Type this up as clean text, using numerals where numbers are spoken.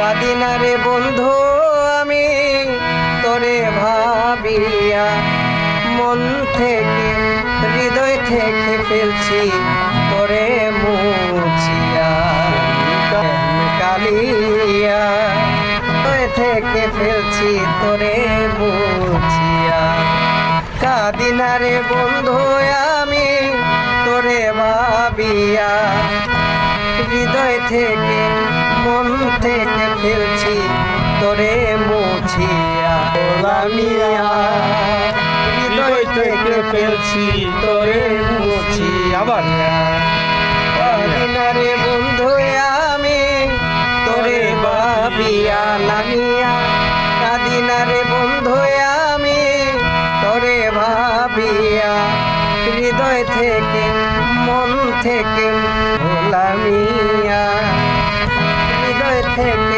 কাদিনা রে বন্ধু আমি তোরে ভাবিয়া, মন থেকে হৃদয় থেকে ফেলছি তোরে মুছিয়া। কালিয়া হৃদয় থেকে ফেলছি তোরে মুছিয়া। কাদিনা রে বন্ধু আমি তোরে ভাবিয়া, হৃদয় থেকে মন থেকে ফেলছি তোরে মুছিয়া। লামিয়া হৃদয় থেকে ফেলছি তোরে মুছিয়া। আবার কাদিনা রে বন্ধু আমি তোরে ভাবিয়া, লামিয়া কাদিনা রে বন্ধু আমি তোরে ভাবিয়া, হৃদয় থেকে মন থেকে লামিয়া হৃদয় থেকে